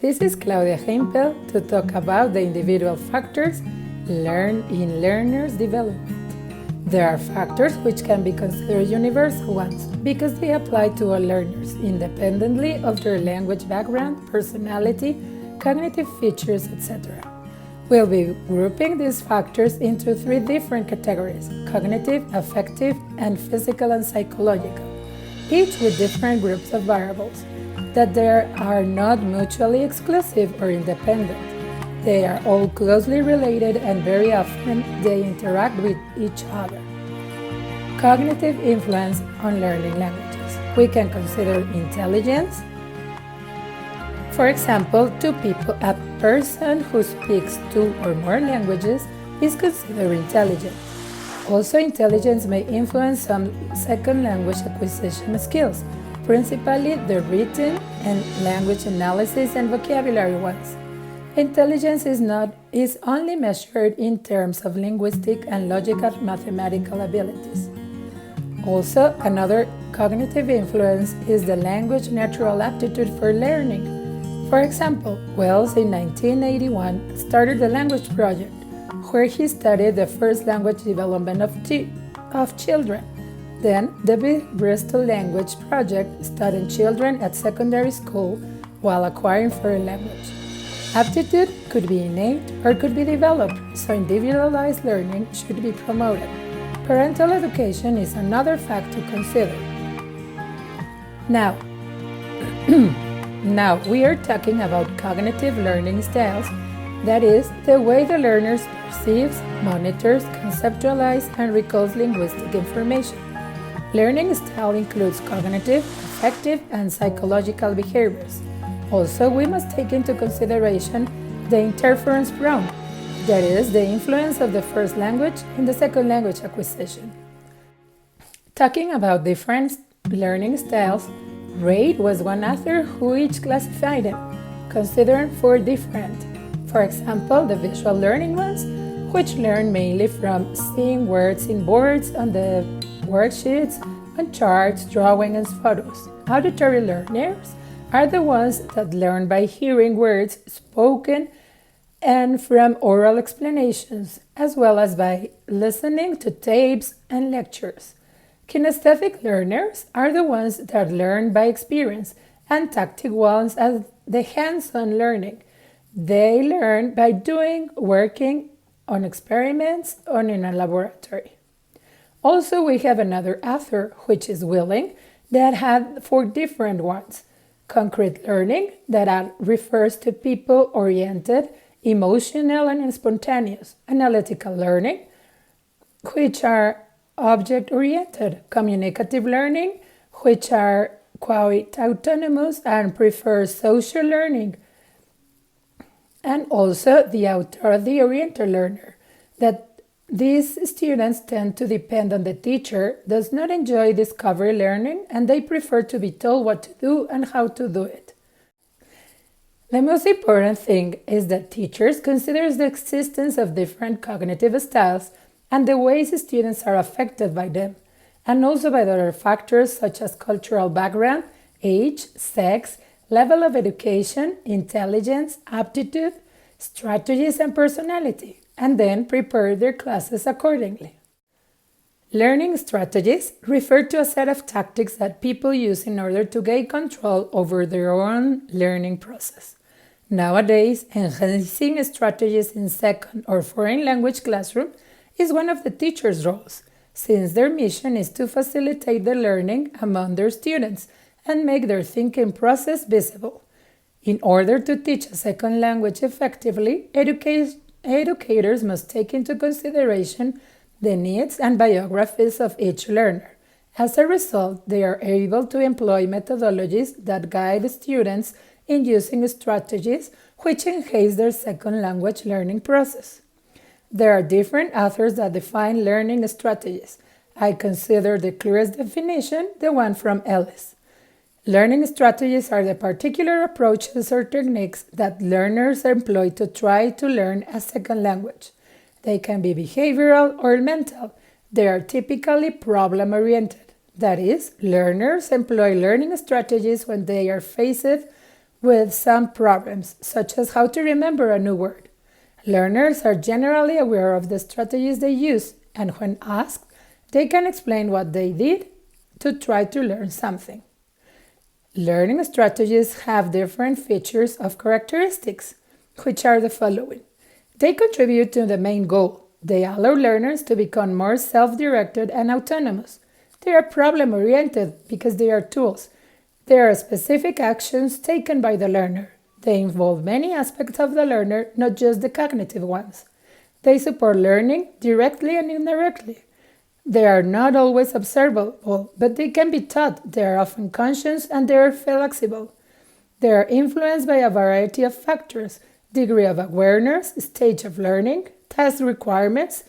This is Claudia Heimpel to talk about the individual factors learned in learners' development. There are factors which can be considered universal ones because they apply to all learners independently of their language background, personality, cognitive features, etc. We'll be grouping these factors into three different categories: cognitive, affective, and physical and psychological, each with different groups of variables, that they are not mutually exclusive or independent. They are all closely related and very often they interact with each other. Cognitive influence on learning languages. We can consider intelligence. For example, a person who speaks two or more languages is considered intelligent. Also, intelligence may influence some second language acquisition skills, principally the written and language analysis and vocabulary ones. Intelligence is only measured in terms of linguistic and logical mathematical abilities. Also, another cognitive influence is the language natural aptitude for learning. For example, Wells in 1981 started the Language Project, where he studied the first language development of children. Then, the Bristol Language Project studied children at secondary school while acquiring foreign language. Aptitude could be innate or could be developed, so individualized learning should be promoted. Parental education is another fact to consider. Now we are talking about cognitive learning styles, that is, the way the learner perceives, monitors, conceptualizes, and recalls linguistic information. Learning style includes cognitive, affective, and psychological behaviors. Also, we must take into consideration the interference prone, that is, the influence of the first language in the second language acquisition. Talking about different learning styles, Reid was one author who each classified them, considering four different. For example, the visual learning ones, which learn mainly from seeing words in boards, on the worksheets, on charts, drawing, and photos. Auditory learners are the ones that learn by hearing words spoken and from oral explanations, as well as by listening to tapes and lectures. Kinesthetic learners are the ones that learn by experience, and tactic ones are the hands-on learning. They learn by working on experiments or in a laboratory. Also, we have another author, which is Willing, that had four different ones. Concrete learning, that refers to people-oriented, emotional, and spontaneous. Analytical learning, which are object-oriented. Communicative learning, which are quite autonomous and prefer social learning. And also the authority-oriented learner, that these students tend to depend on the teacher, does not enjoy discovery learning, and they prefer to be told what to do and how to do it. The most important thing is that teachers consider the existence of different cognitive styles and the ways students are affected by them, and also by other factors such as cultural background, age, sex, level of education, intelligence, aptitude, strategies, and personality, and then prepare their classes accordingly. Learning strategies refer to a set of tactics that people use in order to gain control over their own learning process. Nowadays, enhancing strategies in second or foreign language classroom is one of the teacher's roles, since their mission is to facilitate the learning among their students and make their thinking process visible. In order to teach a second language effectively, educators must take into consideration the needs and biographies of each learner. As a result, they are able to employ methodologies that guide students in using strategies which enhance their second language learning process. There are different authors that define learning strategies. I consider the clearest definition the one from Ellis. Learning strategies are the particular approaches or techniques that learners employ to try to learn a second language. They can be behavioral or mental. They are typically problem-oriented. That is, learners employ learning strategies when they are faced with some problems, such as how to remember a new word. Learners are generally aware of the strategies they use, and when asked, they can explain what they did to try to learn something. Learning strategies have different features of characteristics, which are the following. They contribute to the main goal. They allow learners to become more self-directed and autonomous. They are problem-oriented because they are tools. There are specific actions taken by the learner. They involve many aspects of the learner, not just the cognitive ones. They support learning directly and indirectly. They are not always observable, but they can be taught. They are often conscious and they are flexible. They are influenced by a variety of factors: degree of awareness, stage of learning, task requirements,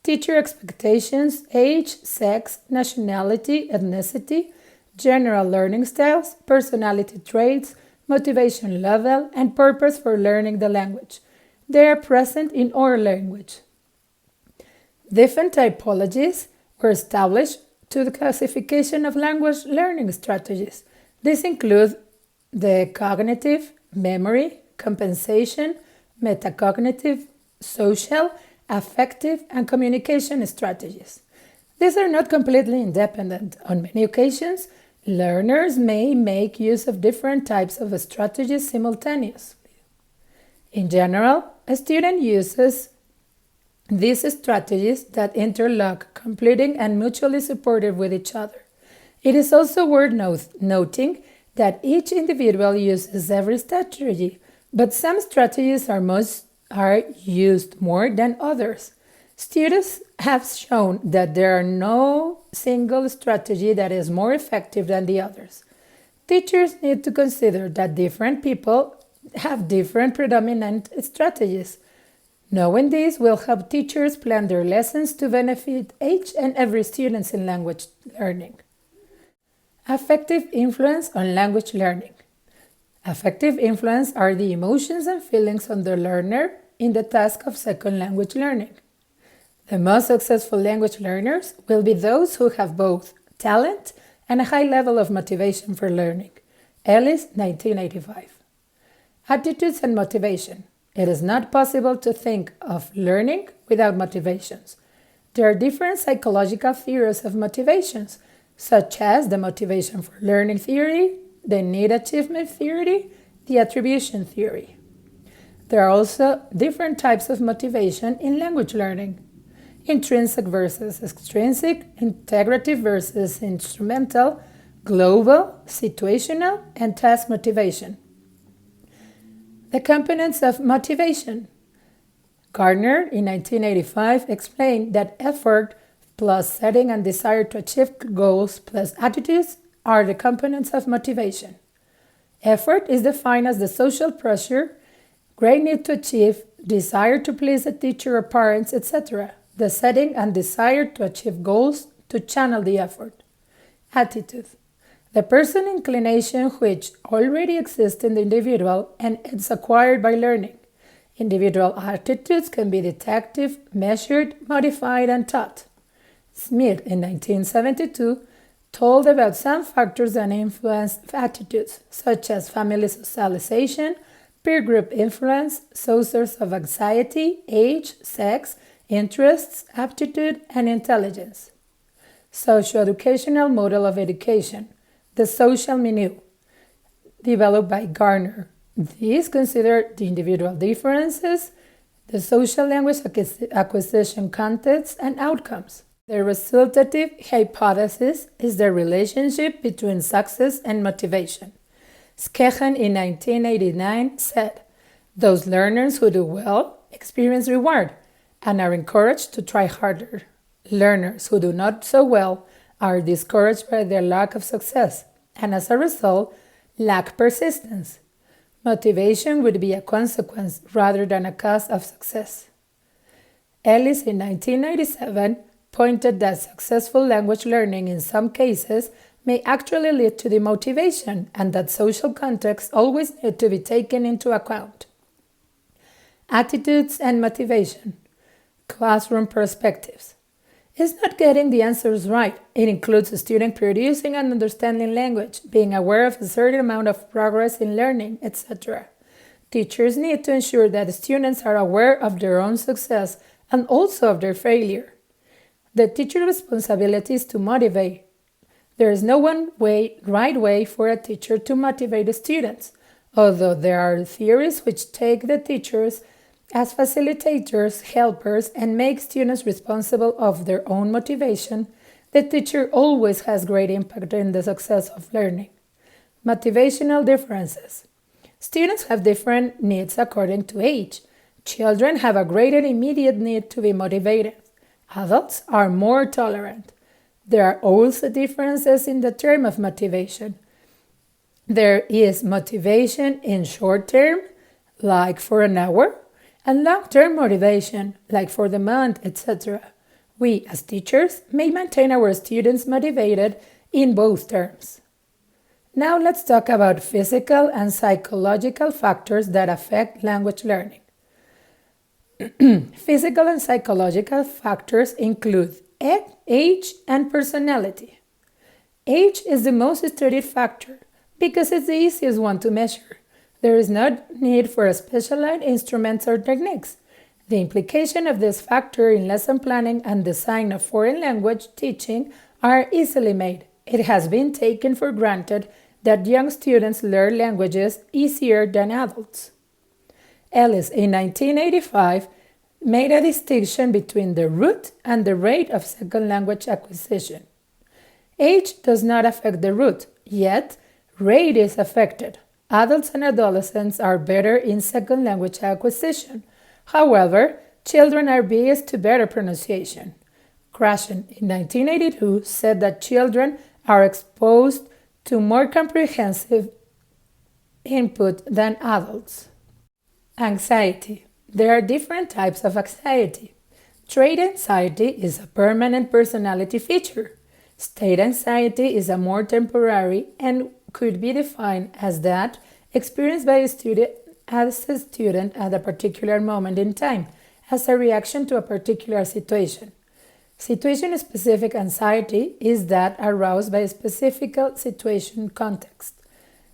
teacher expectations, age, sex, nationality, ethnicity, general learning styles, personality traits, motivation level, and purpose for learning the language. They are present in our language. Different typologies were established to the classification of language learning strategies. These include the cognitive, memory, compensation, metacognitive, social, affective, and communication strategies. These are not completely independent. On many occasions, learners may make use of different types of strategies simultaneously. In general, a student uses these strategies that interlock, completing and mutually supportive with each other. It is also worth noting that each individual uses every strategy, but some strategies are used more than others. Studies have shown that there are no single strategy that is more effective than the others. Teachers need to consider that different people have different predominant strategies. Knowing this will help teachers plan their lessons to benefit each and every student in language learning. Affective influence on language learning. Affective influence are the emotions and feelings on the learner in the task of second language learning. The most successful language learners will be those who have both talent and a high level of motivation for learning. Ellis, 1985. Attitudes and motivation. It is not possible to think of learning without motivations. There are different psychological theories of motivations, such as the motivation for learning theory, the need achievement theory, the attribution theory. There are also different types of motivation in language learning: intrinsic versus extrinsic, integrative versus instrumental, global, situational, and task motivation. The components of motivation. Gardner, in 1985, explained that effort plus setting and desire to achieve goals plus attitudes are the components of motivation. Effort is defined as the social pressure, great need to achieve, desire to please a teacher or parents, etc. The setting and desire to achieve goals to channel the effort. Attitude. The person inclination which already exists in the individual and is acquired by learning. Individual attitudes can be detected, measured, modified, and taught. Smith, in 1972, told about some factors that influence attitudes, such as family socialization, peer group influence, sources of anxiety, age, sex, interests, aptitude, and intelligence. Socio-educational model of education. The social milieu, developed by Gardner. These consider the individual differences, the social language acquisition contexts, and outcomes. The resultative hypothesis is the relationship between success and motivation. Skegen in 1989 said, "Those learners who do well experience reward and are encouraged to try harder. Learners who do not so well are discouraged by their lack of success, and as a result, lack persistence. Motivation would be a consequence rather than a cause of success." Ellis, in 1997, pointed that successful language learning in some cases may actually lead to demotivation and that social contexts always need to be taken into account. Attitudes and motivation. Classroom perspectives. It's not getting the answers right. It includes a student producing and understanding language, being aware of a certain amount of progress in learning, etc. Teachers need to ensure that the students are aware of their own success and also of their failure. The teacher's responsibility is to motivate. There is no right way for a teacher to motivate the students, although there are theories which take the teachers as facilitators, helpers, and make students responsible of their own motivation. The teacher always has great impact in the success of learning. Motivational differences. Students have different needs according to age. Children have a greater immediate need to be motivated. Adults are more tolerant. There are also differences in the term of motivation. There is motivation in short term, like for an hour, and long-term motivation, like for the month, etc. We, as teachers, may maintain our students motivated in both terms. Now let's talk about physical and psychological factors that affect language learning. Physical and psychological factors include age and personality. Age is the most studied factor because it's the easiest one to measure. There is no need for specialized instruments or techniques. The implication of this factor in lesson planning and design of foreign language teaching are easily made. It has been taken for granted that young students learn languages easier than adults. Ellis, in 1985, made a distinction between the root and the rate of second language acquisition. Age does not affect the root, yet rate is affected. Adults and adolescents are better in second language acquisition. However, children are biased to better pronunciation. Krashen, in 1982, said that children are exposed to more comprehensive input than adults. Anxiety. There are different types of anxiety. Trait anxiety is a permanent personality feature. State anxiety is a more temporary and could be defined as that experienced by a student at a particular moment in time as a reaction to a particular situation. Situation-specific anxiety is that aroused by a specific situation context.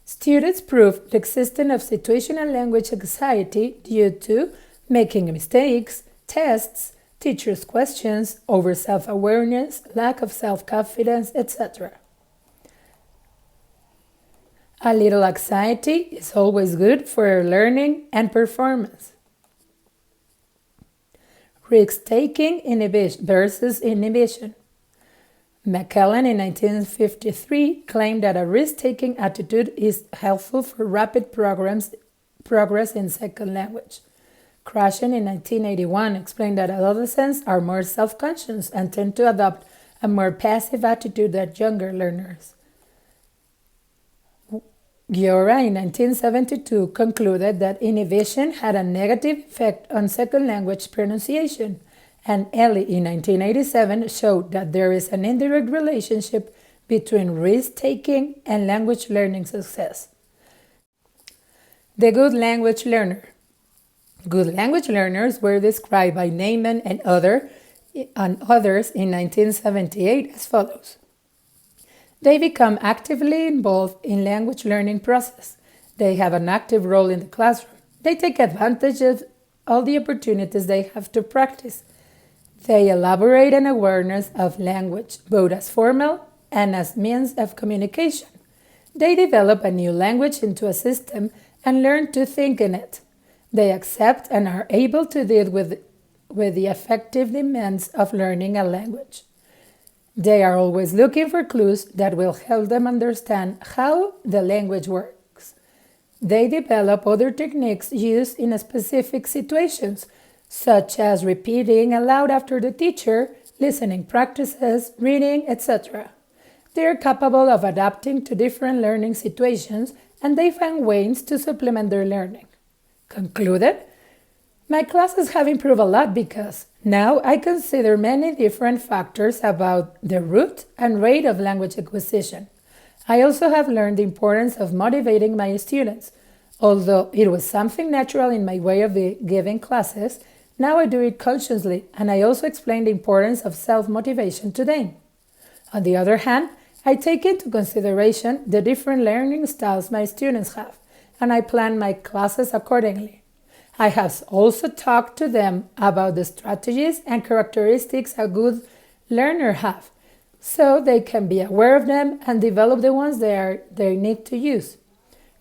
Students prove the existence of situational language anxiety due to making mistakes, tests, teachers' questions, over self-awareness, lack of self-confidence, etc. A little anxiety is always good for learning and performance. Risk-taking versus inhibition. McKellen in 1953 claimed that a risk-taking attitude is helpful for rapid progress in second language. Krashen in 1981 explained that adolescents are more self-conscious and tend to adopt a more passive attitude than younger learners. Giora in 1972 concluded that inhibition had a negative effect on second language pronunciation, and Ellie in 1987 showed that there is an indirect relationship between risk-taking and language learning success. The good language learner. Good language learners were described by Neyman and others in 1978 as follows. They become actively involved in language learning process. They have an active role in the classroom. They take advantage of all the opportunities they have to practice. They elaborate an awareness of language, both as formal and as means of communication. They develop a new language into a system and learn to think in it. They accept and are able to deal with the effective demands of learning a language. They are always looking for clues that will help them understand how the language works. They develop other techniques used in specific situations, such as repeating aloud after the teacher, listening practices, reading, etc. They are capable of adapting to different learning situations, and they find ways to supplement their learning. Concluded, my classes have improved a lot because now I consider many different factors about the root and rate of language acquisition. I also have learned the importance of motivating my students. Although it was something natural in my way of giving classes, Now I do it consciously, and I also explain the importance of self-motivation to them. On the other hand, I take into consideration the different learning styles my students have, and I plan my classes accordingly. I have also talked to them about the strategies and characteristics a good learner have, so they can be aware of them and develop the ones they need to use.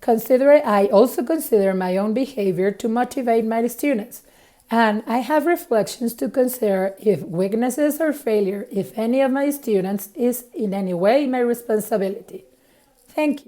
I also consider my own behavior to motivate my students, and I have reflections to consider if weaknesses or failure, if any of my students, is in any way my responsibility. Thank you.